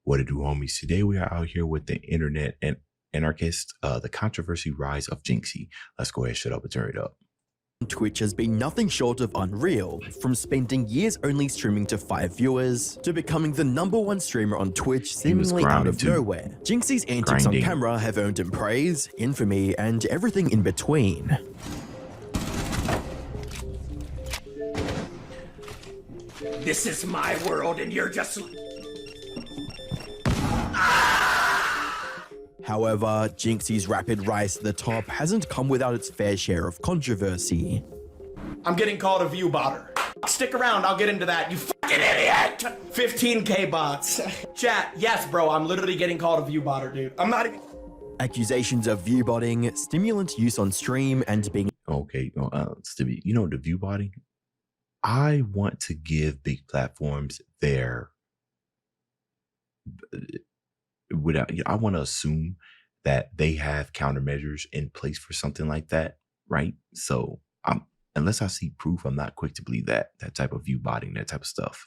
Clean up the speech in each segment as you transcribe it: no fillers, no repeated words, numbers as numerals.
What to do, homies? Today we are out here with the internet and Anarchist, the controversy rise of Jynxzi. Let's go ahead, shut up and turn it up. Twitch has been nothing short of unreal, from spending years only streaming to 5 viewers, to becoming the #1 streamer on Twitch seemingly out of nowhere. Jynxzi's antics on camera have earned him praise, infamy, and everything in between. This is my world and you're just... However, Jynxzi's rapid rise to the top hasn't come without its fair share of controversy. I'm getting called a view botter. Stick around, I'll get into that, you fucking idiot! 15K bots. Chat, yes bro, I'm literally getting called a view botter, dude. I'm not even... Accusations of viewbotting, stimulant use on stream, and being... Okay, Stevie, you know the view botting? I want to give big platforms their... I want to assume that they have countermeasures in place for something like that, right? So unless I see proof, I'm not quick to believe that type of view botting, that type of stuff.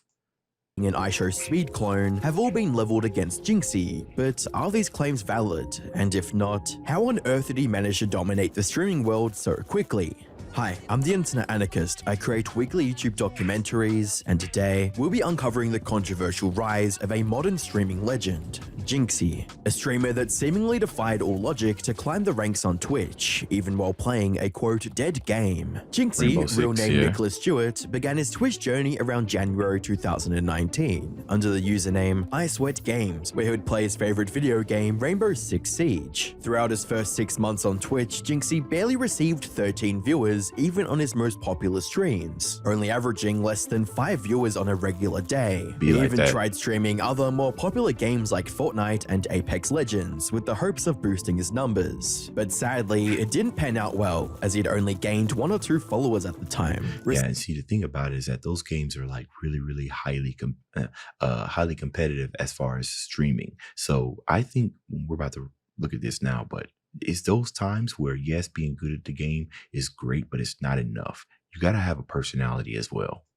An iShow speed clone have all been leveled against Jynxzi, but are these claims valid? And if not, how on earth did he manage to dominate the streaming world so quickly? Hi, I'm the Internet Anarchist. I create weekly YouTube documentaries, and today we'll be uncovering the controversial rise of a modern streaming legend, Jynxzi, a streamer that seemingly defied all logic to climb the ranks on Twitch, even while playing a quote dead game. Jynxzi, real name Nicholas Stewart, began his Twitch journey around January 2019 under the username iSweatGames, where he would play his favorite video game Rainbow Six Siege. Throughout his first 6 months on Twitch, Jynxzi barely received 13 viewers even on his most popular streams, only averaging less than 5 viewers on a regular day. He even tried streaming other more popular games like Fortnite and Apex Legends with the hopes of boosting his numbers. But sadly, it didn't pan out well, as he'd only gained 1 or 2 followers at the time. Yeah, and see, the thing about it is that those games are like really highly competitive as far as streaming. So I think we're about to look at this now, but it's those times where, yes, being good at the game is great, but it's not enough. You got to have a personality as well.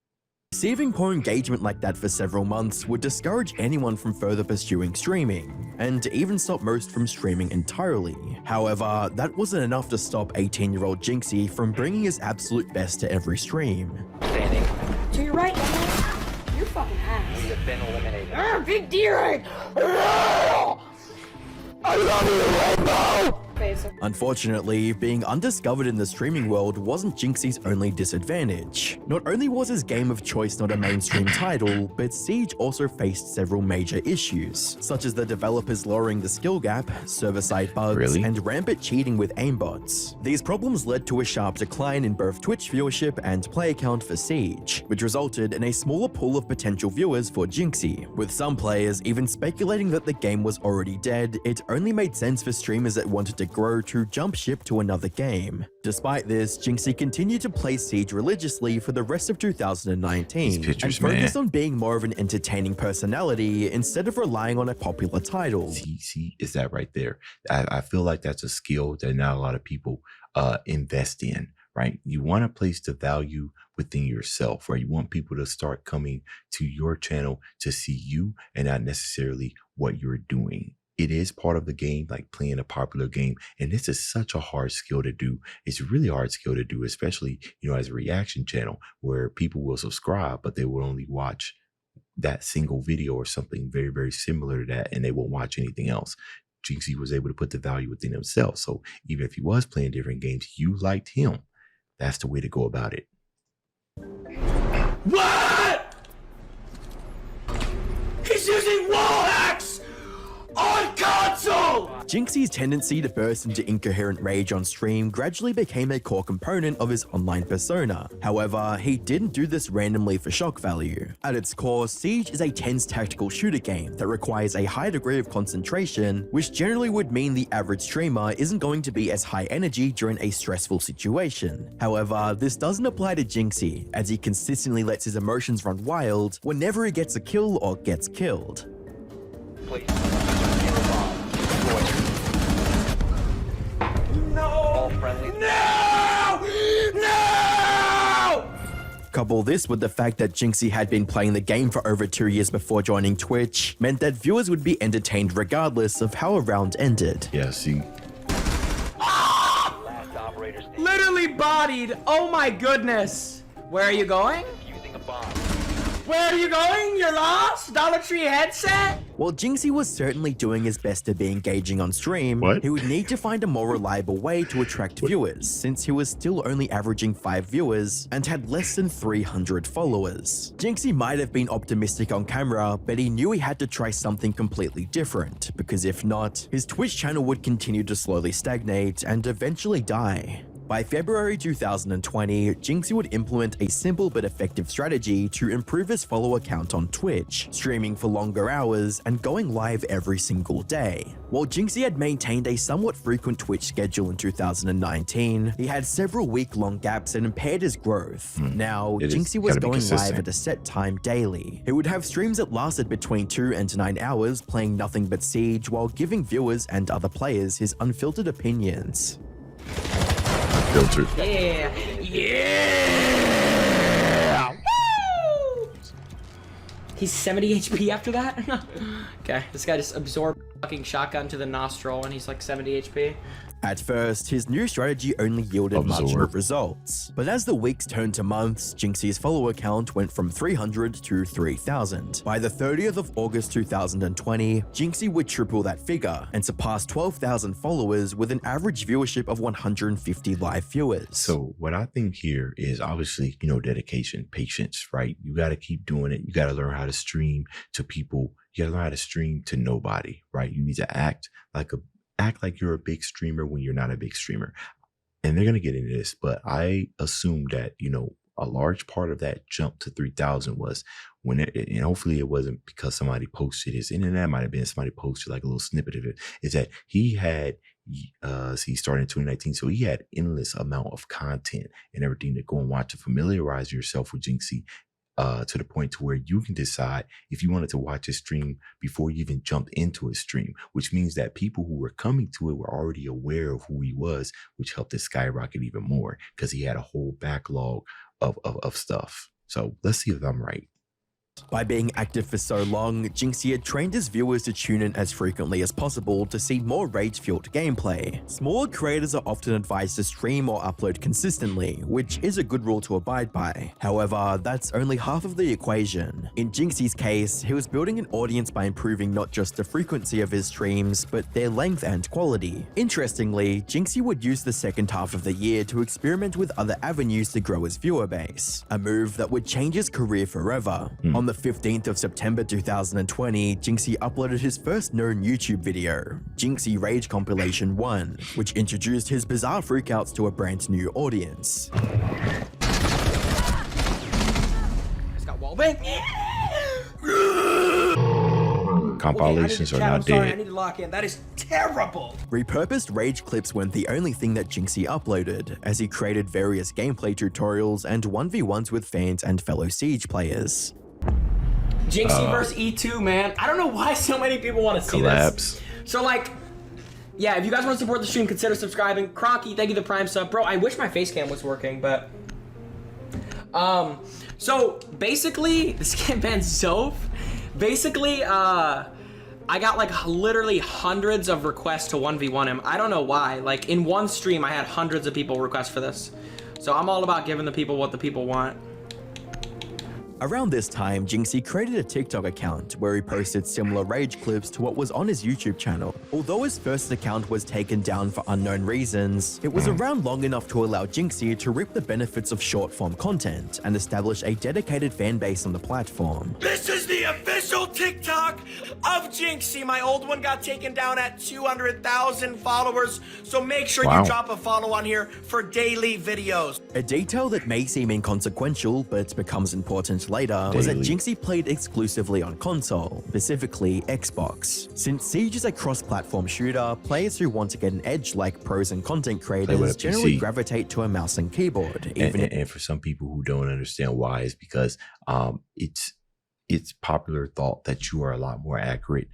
Receiving poor engagement like that for several months would discourage anyone from further pursuing streaming, and even stop most from streaming entirely. However, that wasn't enough to stop 18-year-old Jynxzi from bringing his absolute best to every stream. Standing. To your right, you're fucking ass. We have been eliminated. Big deer! I love you, Rainbow! Unfortunately, being undiscovered in the streaming world wasn't Jynxzi's only disadvantage. Not only was his game of choice not a mainstream title, but Siege also faced several major issues, such as the developers lowering the skill gap, server-side bugs, and rampant cheating with aimbots. These problems led to a sharp decline in both Twitch viewership and play count for Siege, which resulted in a smaller pool of potential viewers for Jynxzi, with some players even speculating that the game was already dead. It only made sense for streamers that wanted to grow to jump ship to another game. Despite this, Jynxzi continued to play Siege religiously for the rest of 2019 and focused on being more of an entertaining personality instead of relying on a popular title. See, is that right there? I feel like that's a skill that not a lot of people invest in, right? You want to place the value within yourself, right? You want people to start coming to your channel to see you and not necessarily what you're doing. It is part of the game, like playing a popular game. And this is such a hard skill to do. It's a really hard skill to do, especially, as a reaction channel where people will subscribe, but they will only watch that single video or something very similar to that, and they won't watch anything else. Jynxzi was able to put the value within himself. So even if he was playing different games, you liked him. That's the way to go about it. What? He's using wall hacks on console! Jynxzi's tendency to burst into incoherent rage on stream gradually became a core component of his online persona. However, he didn't do this randomly for shock value. At its core, Siege is a tense tactical shooter game that requires a high degree of concentration, which generally would mean the average streamer isn't going to be as high energy during a stressful situation. However, this doesn't apply to Jynxzi, as he consistently lets his emotions run wild whenever he gets a kill or gets killed. Please. No! No! No! Couple this with the fact that Jynxzi had been playing the game for over 2 years before joining Twitch, meant that viewers would be entertained regardless of how a round ended. Yeah, see. Literally bodied. Oh my goodness. Where are you going? Where are you going? You're lost? Dollar Tree headset? While Jynxzi was certainly doing his best to be engaging on stream, What? he would need to find a more reliable way to attract viewers, since he was still only averaging 5 viewers and had less than 300 followers. Jynxzi might have been optimistic on camera, but he knew he had to try something completely different, because if not, his Twitch channel would continue to slowly stagnate and eventually die. By February 2020, Jynxzi would implement a simple but effective strategy to improve his follower count on Twitch, streaming for longer hours and going live every single day. While Jynxzi had maintained a somewhat frequent Twitch schedule in 2019, he had several week-long gaps that impaired his growth. Now, Jynxzi was going live at a set time daily. He would have streams that lasted between 2 and 9 hours, playing nothing but Siege while giving viewers and other players his unfiltered opinions. Filter. Yeah. Yeah. Woo! He's 70 HP after that? Okay, this guy just absorbed fucking shotgun to the nostril and he's like 70 HP. At first, his new strategy only yielded marginal results, but as the weeks turned to months, Jynxzi's follower count went from 300 to 3,000. By the 30th of August 2020, Jynxzi would triple that figure and surpass 12,000 followers with an average viewership of 150 live viewers. So what I think here is obviously, dedication, patience, right? You got to keep doing it. You got to learn how to stream to people. You got to learn how to stream to nobody, right? You need to act like you're a big streamer when you're not a big streamer. And they're going to get into this, but I assume that, a large part of that jump to 3,000 was when and hopefully it wasn't because somebody posted his internet, might have been somebody posted like a little snippet of it, is that he had, he started in 2019. So he had endless amount of content and everything to go and watch to familiarize yourself with Jynxzi. To the point to where you can decide if you wanted to watch his stream before you even jumped into his stream, which means that people who were coming to it were already aware of who he was, which helped it skyrocket even more because he had a whole backlog of stuff. So let's see if I'm right. By being active for so long, Jynxzi had trained his viewers to tune in as frequently as possible to see more rage-fueled gameplay. Smaller creators are often advised to stream or upload consistently, which is a good rule to abide by. However, that's only half of the equation. In Jynxzi's case, he was building an audience by improving not just the frequency of his streams, but their length and quality. Interestingly, Jynxzi would use the second half of the year to experiment with other avenues to grow his viewer base, a move that would change his career forever. On the 15th of September 2020, Jynxzi uploaded his first known YouTube video, Jynxzi Rage Compilation 1, which introduced his bizarre freakouts to a brand new audience. He's got wallbang. Compilations are not Sorry, I dead. need to lock in. That is terrible. Repurposed rage clips weren't the only thing that Jynxzi uploaded, as he created various gameplay tutorials and 1v1s with fans and fellow Siege players. Jynxzi versus E2, man. I don't know why so many people want to see Collapse. this. So yeah, if you guys want to support the stream, consider subscribing. Cronky, thank you the Prime sub. Bro, I wish my face cam was working, but... So, basically, this kid banned Zoph. Basically, I got literally hundreds of requests to 1v1 him. I don't know why. In one stream, I had hundreds of people request for this. So I'm all about giving the people what the people want. Around this time, Jynxzi created a TikTok account where he posted similar rage clips to what was on his YouTube channel. Although his first account was taken down for unknown reasons, it was around long enough to allow Jynxzi to reap the benefits of short-form content and establish a dedicated fan base on the platform. This is the official TikTok of Jynxzi. My old one got taken down at 200,000 followers, so make sure you drop a follow on here for daily videos. A detail that may seem inconsequential but becomes important later was that Jynxzi played exclusively on console, specifically Xbox. Since Siege is a cross-platform shooter, players who want to get an edge like pros and content creators generally gravitate to a mouse and keyboard. And for some people who don't understand why, is because it's popular thought that you are a lot more accurate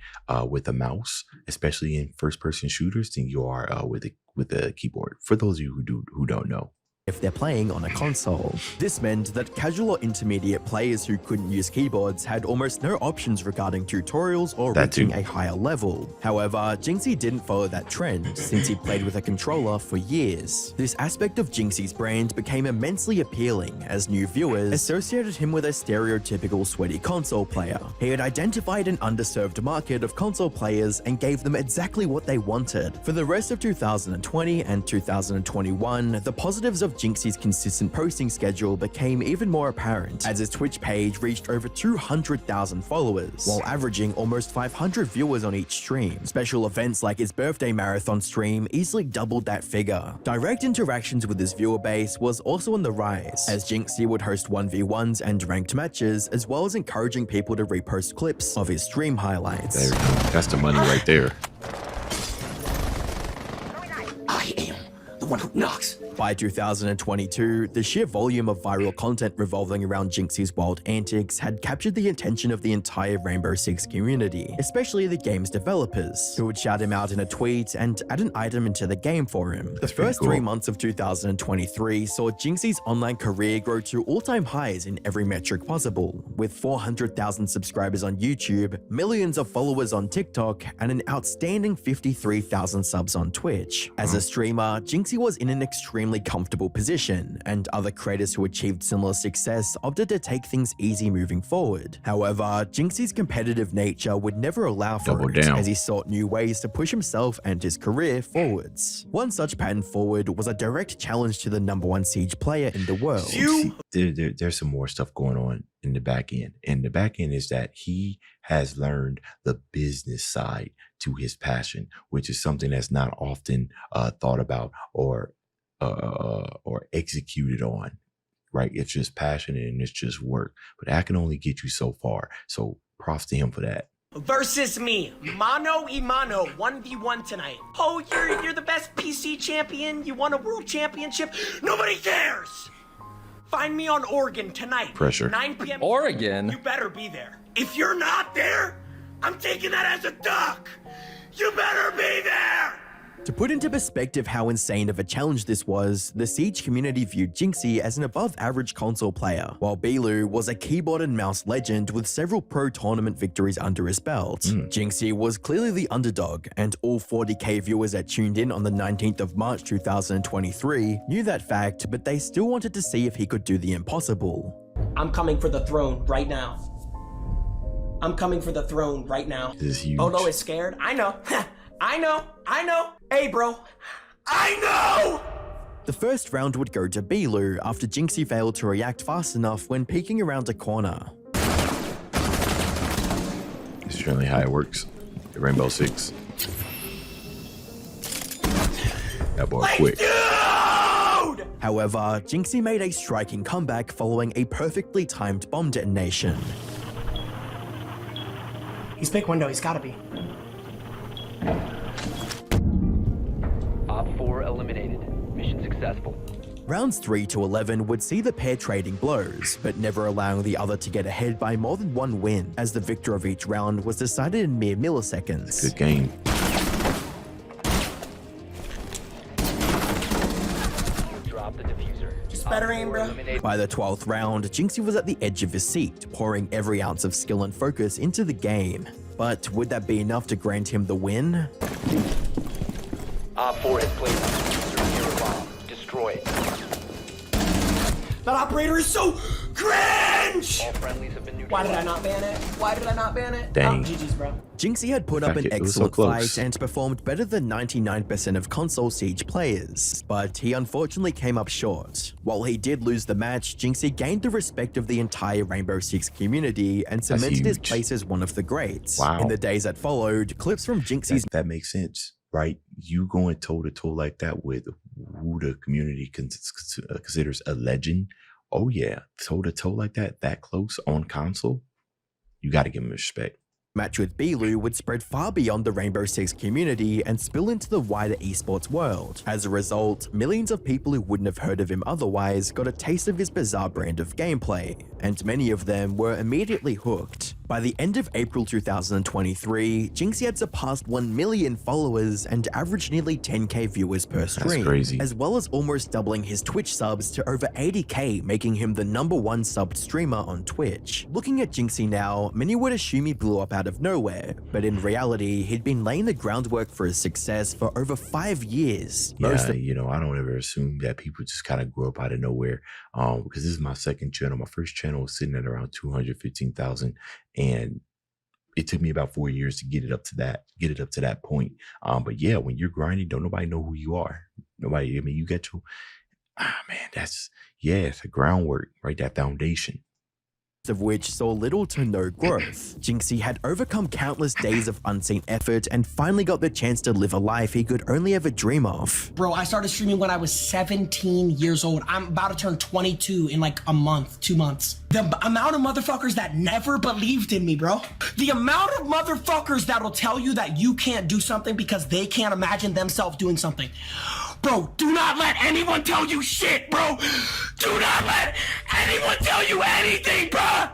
with a mouse, especially in first-person shooters, than you are with a keyboard. For those of you who don't know. if they're playing on a console. This meant that casual or intermediate players who couldn't use keyboards had almost no options regarding tutorials or reaching a higher level. However, Jynxzi didn't follow that trend since he played with a controller for years. This aspect of Jynxzi's brand became immensely appealing as new viewers associated him with a stereotypical sweaty console player. He had identified an underserved market of console players and gave them exactly what they wanted. For the rest of 2020 and 2021, the positives of Jynxzi's consistent posting schedule became even more apparent as his Twitch page reached over 200,000 followers, while averaging almost 500 viewers on each stream. Special events like his birthday marathon stream easily doubled that figure. Direct interactions with his viewer base was also on the rise, as Jynxzi would host 1v1s and ranked matches, as well as encouraging people to repost clips of his stream highlights. There we go. That's the money right there. I am the one who knocks. By 2022, the sheer volume of viral content revolving around Jynxzi's wild antics had captured the attention of the entire Rainbow Six community, especially the game's developers, who would shout him out in a tweet and add an item into the game for him. The first 3 months of 2023 saw Jynxzi's online career grow to all-time highs in every metric possible, with 400,000 subscribers on YouTube, millions of followers on TikTok, and an outstanding 53,000 subs on Twitch. As a streamer, Jynxzi was in an extremely comfortable position, and other creators who achieved similar success opted to take things easy moving forward. However, Jynxzi's competitive nature would never allow for it, as he sought new ways to push himself and his career forwards. One such pattern forward was a direct challenge to the #1 Siege player in the world. There's some more stuff going on in the back end. And the back end is that he has learned the business side to his passion, which is something that's not often thought about or executed on, right? It's just passionate and it's just work, but that can only get you so far. So props to him for that. Versus me, mano y mano, 1v1 tonight. Oh, you're the best PC champion. You won a world championship. Nobody cares. Find me on Oregon tonight. Pressure. 9 p.m. Oregon? You better be there. If you're not there, I'm taking that as a duck. You better be there. To put into perspective how insane of a challenge this was, the Siege community viewed Jynxzi as an above-average console player, while Bilu was a keyboard and mouse legend with several pro tournament victories under his belt. Jynxzi was clearly the underdog, and all 40k viewers that tuned in on the 19th of March 2023 knew that fact, but they still wanted to see if he could do the impossible. I'm coming for the throne right now. I'm coming for the throne right now. This is huge. Odo is scared. I know. I know. Hey, bro. I know! The first round would go to Bilu after Jynxzi failed to react fast enough when peeking around a corner. It's generally how it works. The Rainbow Six. That boy quick. Dude! However, Jynxzi made a striking comeback following a perfectly timed bomb detonation. He's pick window. He's gotta be. Op 4 eliminated. Mission successful. Rounds 3 to 11 would see the pair trading blows, but never allowing the other to get ahead by more than one win, as the victor of each round was decided in mere milliseconds. Good game. Drop the diffuser. Just better aim, bro. By the 12th round, Jynxzi was at the edge of his seat, pouring every ounce of skill and focus into the game. But would that be enough to grant him the win? Op 4 has placed a diffuser near a bomb. Destroy it. That operator is so cringe! All friendlies have been Why neutralized. did I not ban it? Why did I not ban it? Dang. Oh, GG's, bro. Jynxzi had put up an It was so excellent close. fight and performed better than 99% of console Siege players, but he unfortunately came up short. While he did lose the match, Jynxzi gained the respect of the entire Rainbow Six community and cemented his huge. place as one of the greats. Wow. In the days that followed, clips from Jynxzi's That makes sense, right? You going toe to toe like that with who the community considers a legend. Oh yeah, toe to toe like that close on console. You got to give him respect. Match with Belu would spread far beyond the Rainbow Six community and spill into the wider esports world. As a result, millions of people who wouldn't have heard of him otherwise got a taste of his bizarre brand of gameplay, and many of them were immediately hooked. By the end of April 2023, Jynxzi had surpassed 1 million followers and averaged nearly 10k viewers per stream. That's crazy. As well as almost doubling his Twitch subs to over 80k, making him the #1 subbed streamer on Twitch. Looking at Jynxzi now, many would assume he blew up out of nowhere, but in reality, he'd been laying the groundwork for his success for over 5 years. Yeah, you know, I don't ever assume that people just kind of grow up out of nowhere. Because this is my second channel. My first channel was sitting at around 215,000, and it took me about 4 years to get it up to that point. But yeah, when you're grinding, don't nobody know who you are. Nobody. I mean, you get to, man, it's the groundwork, right? That foundation. Of which saw little to no growth. Jynxzi had overcome countless days of unseen effort and finally got the chance to live a life he could only ever dream of. Bro, I started streaming when I was 17 years old. I'm about to turn 22 in like a month, 2 months. The amount of motherfuckers that never believed in me, bro. The amount of motherfuckers that'll tell you that you can't do something because they can't imagine themselves doing something. Bro, do not let anyone tell you shit, bro. Do not let anyone tell you anything, bro.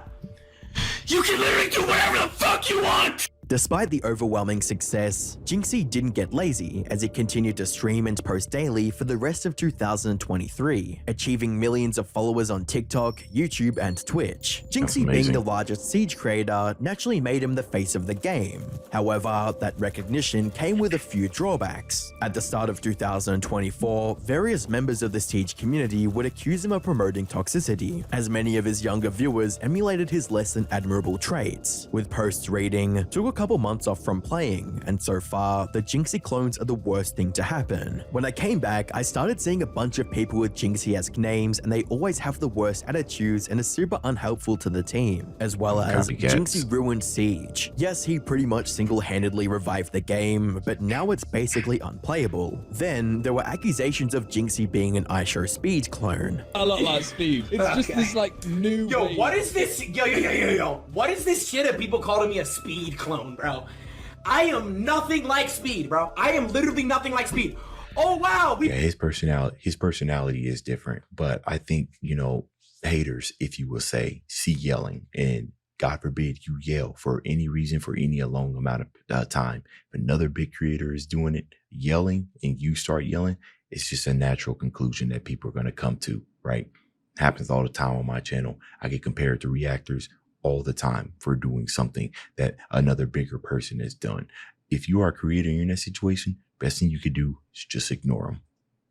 You can literally do whatever the fuck you want. Despite the overwhelming success, Jynxzi didn't get lazy as he continued to stream and post daily for the rest of 2023, achieving millions of followers on TikTok, YouTube, and Twitch. Jynxzi, being the largest Siege creator, naturally made him the face of the game. However, that recognition came with a few drawbacks. At the start of 2024, various members of the Siege community would accuse him of promoting toxicity, as many of his younger viewers emulated his less than admirable traits, with posts reading, "Took a couple months off from playing, and so far, the Jynxzi clones are the worst thing to happen. When I came back, I started seeing a bunch of people with Jynxzi-esque names, and they always have the worst attitudes and are super unhelpful to the team, as well as Jynxzi ruined Siege. Yes, he pretty much single-handedly revived the game, but now it's basically unplayable." Then, there were accusations of Jynxzi being an iShow Speed clone. I look like Speed. It's just this like new. Yo, what is this? Yo. What is this shit of people calling me a Speed clone, bro? I am nothing like Speed, bro. I am literally nothing like Speed. Oh wow. Yeah, his personality is different, but I think, you know, haters, if you will say, see yelling, and God forbid you yell for any reason for any long amount of time. If another big creator is doing it, yelling, and you start yelling, it's just a natural conclusion that people are going to come to, right? Happens all the time on my channel. I get compared to reactors all the time for doing something that another bigger person has done. If you are a creator and you're in that situation, best thing you could do is just ignore them.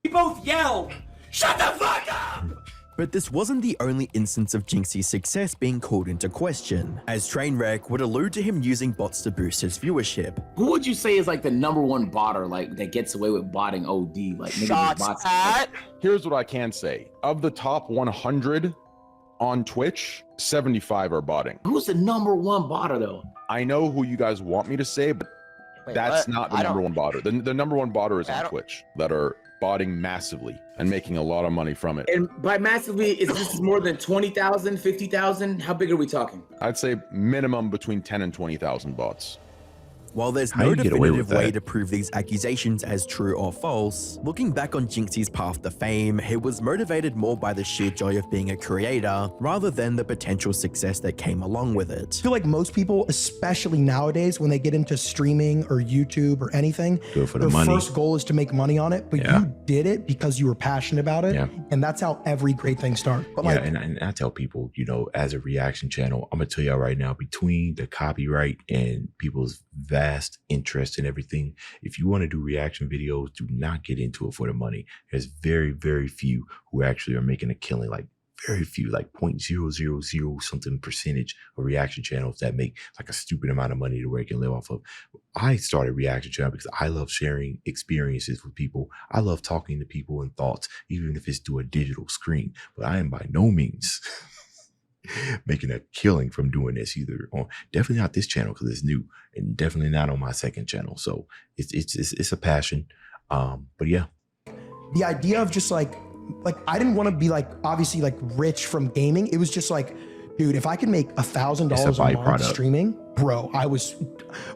We both yelled, "Shut the fuck up!" But this wasn't the only instance of Jynxzi's success being called into question, as Trainwreck would allude to him using bots to boost his viewership. Who would you say is like the #1 botter, like that gets away with botting OD? Like Shots bots. at. Here's what I can say. Of the top 100 on Twitch, 75 are botting. Who's the #1 botter though? I know who you guys want me to say, but that's not the #1 botter. The #1 botter is on Twitch that are botting massively and making a lot of money from it. And by massively, is this more than 20,000, 50,000? How big are we talking? I'd say minimum between 10 and 20,000 bots. While there's How no do you get away definitive with way that? to prove these accusations as true or false, looking back on Jynxzi's path to fame, he was motivated more by the sheer joy of being a creator, rather than the potential success that came along with it. I feel like most people, especially nowadays, when they get into streaming or YouTube or anything, Do it for the their money. first goal is to make money on it, but Yeah. you did it because you were passionate about it, Yeah. and that's how every great thing starts. But Yeah, like, and I tell people, you know, as a reaction channel, I'm gonna tell y'all right now, between the copyright and people's vast interest in everything, if you want to do reaction videos, do not get into it for the money. There's very, very few who actually are making a killing, like very few, like 0.000 something percentage of reaction channels that make like a stupid amount of money to where it can live off of. I started reaction channel because I love sharing experiences with people. I love talking to people and thoughts, even if it's through a digital screen, but I am by no means making a killing from doing this either. On definitely not this channel because it's new, and definitely not on my second channel. So it's a passion. But yeah, the idea of just like I didn't want to be like obviously like rich from gaming. It was just like, dude, if I could make $1,000 a month byproduct. streaming, bro,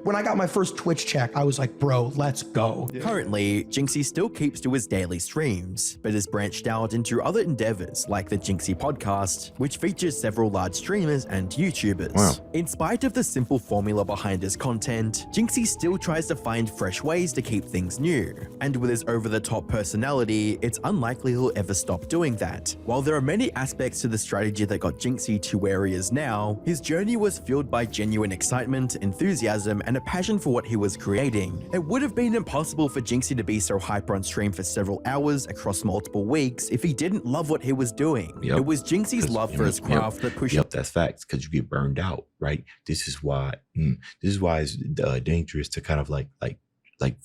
when I got my first Twitch check, I was like, bro, let's go. Currently, Jynxzi still keeps to his daily streams, but has branched out into other endeavors like the Jynxzi podcast, which features several large streamers and YouTubers. Wow. In spite of the simple formula behind his content, Jynxzi still tries to find fresh ways to keep things new, and with his over-the-top personality, it's unlikely he'll ever stop doing that. While there are many aspects to the strategy that got Jynxzi to where he is now, his journey was fueled by genuine excitement, enthusiasm, and a passion for what he was creating. It would have been impossible for Jynxzi to be so hyper on stream for several hours across multiple weeks if he didn't love what he was doing. Yep. It was Jynxzi's love for his craft that pushed. Yep, that's facts, because you get burned out, right? This is why it's dangerous to kind of like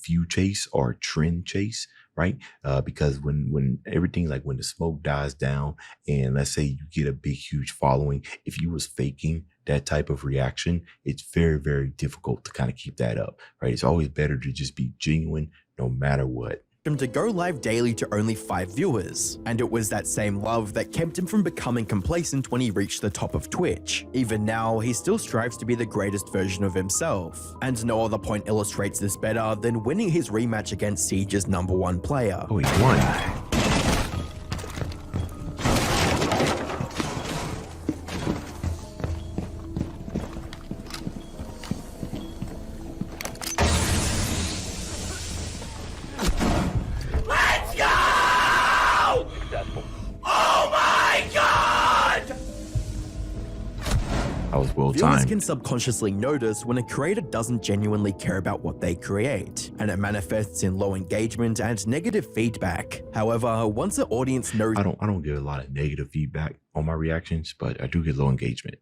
view chase or trend chase, right? Because when everything, like when the smoke dies down, and let's say you get a big huge following, if you was faking that type of reaction, it's very, very difficult to kind of keep that up, right? It's always better to just be genuine no matter what. Him to go live daily to only 5 viewers, and it was that same love that kept him from becoming complacent when he reached the top of Twitch. Even now, he still strives to be the greatest version of himself, and no other point illustrates this better than winning his rematch against Siege's #1 player. Oh, he won. That was well Viewers timed. can subconsciously notice when a creator doesn't genuinely care about what they create, and it manifests in low engagement and negative feedback. However, once an audience knows I don't get a lot of negative feedback on my reactions, but I do get low engagement.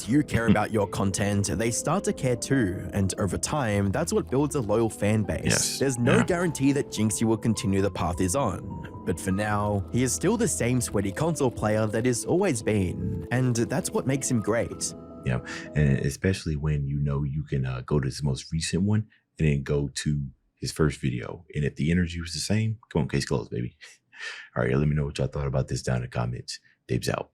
you care about your content, they start to care too, and over time, that's what builds a loyal fan base. Yes. There's no Yeah. guarantee that Jynxzi will continue the path he's on, but for now, he is still the same sweaty console player that he's always been, and that's what makes him great. Yeah, and especially when you know you can go to his most recent one and then go to his first video, and if the energy was the same, come on, case closed, baby. All right, let me know what y'all thought about this down in the comments. Dibs out.